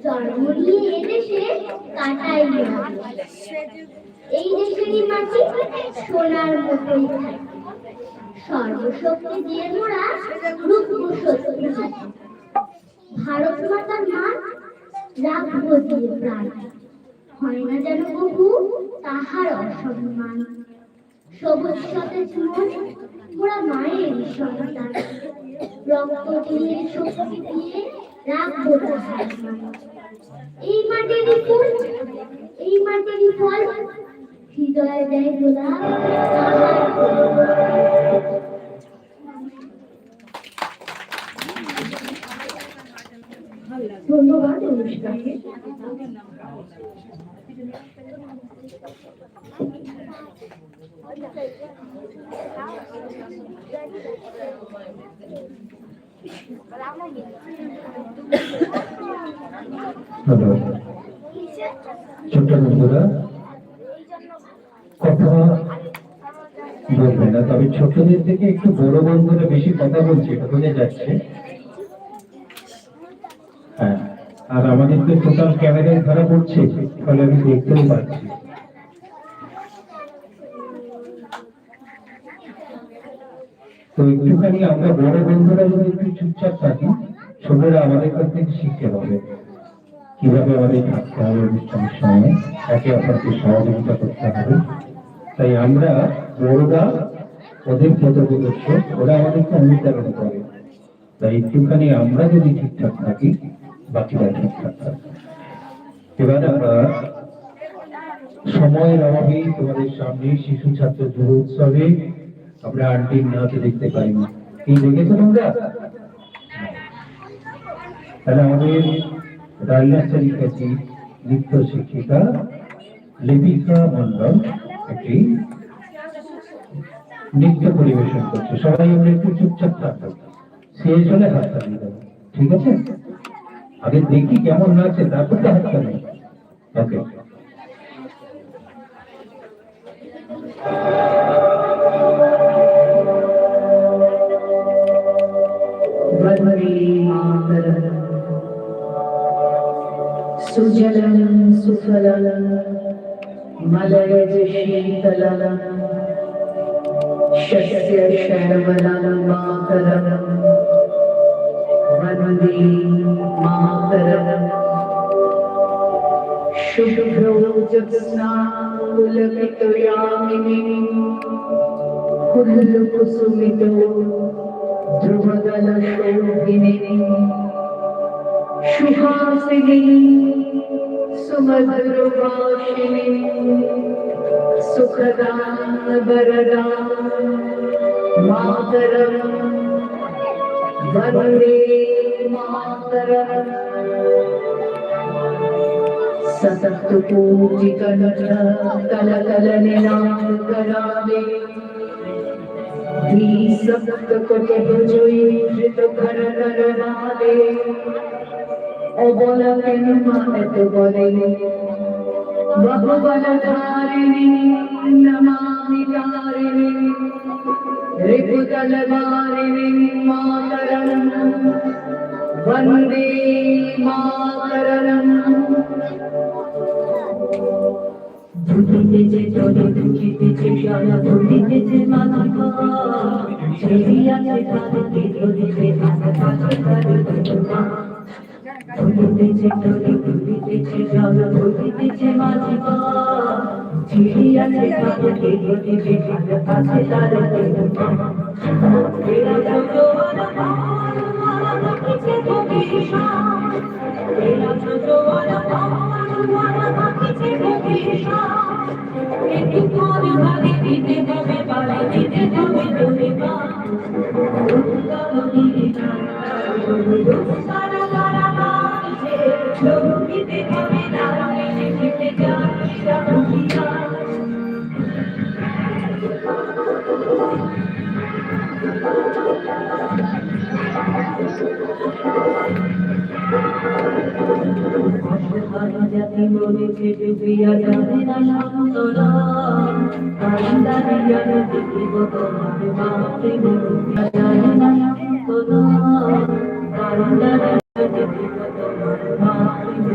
জন্ম নিয়ে এদেশে কাটাই এই দেশেরই মাটি সোনার মতোই থাকে। সর্বশক্তি দিয়ে মোরা রুগ্ন শত্রু ভারত মাতার মান রাখবো দিয়ে প্রাণ, হয় না যেন বহু তাহার অসম্মান। সবুজ সতেজ মন মোরা মায়ের সন্তান, রক্ত দিয়ে শক্তি দিয়ে রাখবো তাহার মান। এই মাটিরই ফুল এই মাটিরই ফল হৃদয়ে দেয় গোলাপ ধন্যবাদ অনুষ্ঠানকে। ছোট্ট বন্ধুরা কথা বলবে না, তবে ছোটদের থেকে একটু বড় বন্ধুরা বেশি কথা বলছে, এটা বোঝা যাচ্ছে। হ্যাঁ, আর আমাদের তো টোটাল ক্যামেরায় ধরা পড়ছে, ফলে আমি দেখতেও পাচ্ছি। তো একটুখানি আমরা বড় বন্ধুরা যদি একটু চুপচাপ থাকি, ছোটরা আমাদের কাছ থেকে শিখতে হবে কিভাবে আমাদের থাকতে হবে অনুষ্ঠানের সময়, একে অপরকে সহযোগিতা করতে হবে। তাই আমরা বড়রা ওদের পথপ্রদর্শক, ওরা আমাদেরকে অনুসরণ করে। তাই একটুখানি আমরা যদি ঠিকঠাক থাকি, বাকিরা ঠিকঠাক থাকে। এবার আমরা সময়ের অভাবে তোমাদের সামনে শিশু ছাত্র যুব উৎসবে আমরা আন্টির নাচ দেখতে পাইনি। কি দেখেছো তোমরা? তাহলে আমাদের রাজনাচারী কাছে নৃত্য শিক্ষিকা লিপিকা মন্ডল একটি নৃত্য পরিবেশন করছে। সবাই আমরা একটু চুপচাপ থাকবো, শেষ হলে হাত তালি দেবো, ঠিক আছে? আগে দেখি কেমন নাচে, তারপর তো হাত তালি। ওকে। सुजलं सुफलं मलयज शीतलं शस्य शर्वलं मातरं वन्दे मातरं। शुभ्रो ज्योत्स्ना पुलकितयामिनी कुल्लकुसुमितो ध्रुवदलशोभिनी सुहासिनी सुमधुरभाषिणी सुखदां वरदां मातरं वन्दे मातरम्। सततपूजितनट कलकलनिनादकराले धीसप्तकोटिभुजैर्धृतभरतरमाले অবলাকেন মানত বলে বহুবলধারিণী নমামি তারিণী রিপুতলধারিণী মাতরম বন্দে মাতরম। ধুলিতেছে চলে ধুলিতেছে সারা ধুলিতেছে মাথা ছেড়িয়াছে কাঁদতে ধরিতে কাছে কাছে ধুলিতেছে চলে ধুলিতেছে সারা ধুলিতেছে মাথা ছেড়িয়াছে কাঁদতে ধরিতে কাছে কাছে তারতে এরা ছোটওয়ালা পাওয়ালা কিছু ভবিষ্যৎ এরা ছোটওয়ালা পাওয়ালা কিছু ভবিষ্যৎ একটু করে ভাগে দিতে হবে পালে দিতে হবে তুমি মা সারা সারা গাইছে লোকিতে হবে না শিখতে যাই রাখিয়া জাতি বলেছে ডুবিয়া যাবে না সন্তরা কান্দারিয়া দেখিব তোমার বাপে ডুবিয়া যায় না সন্তরা কান্দারিয়া দেখিব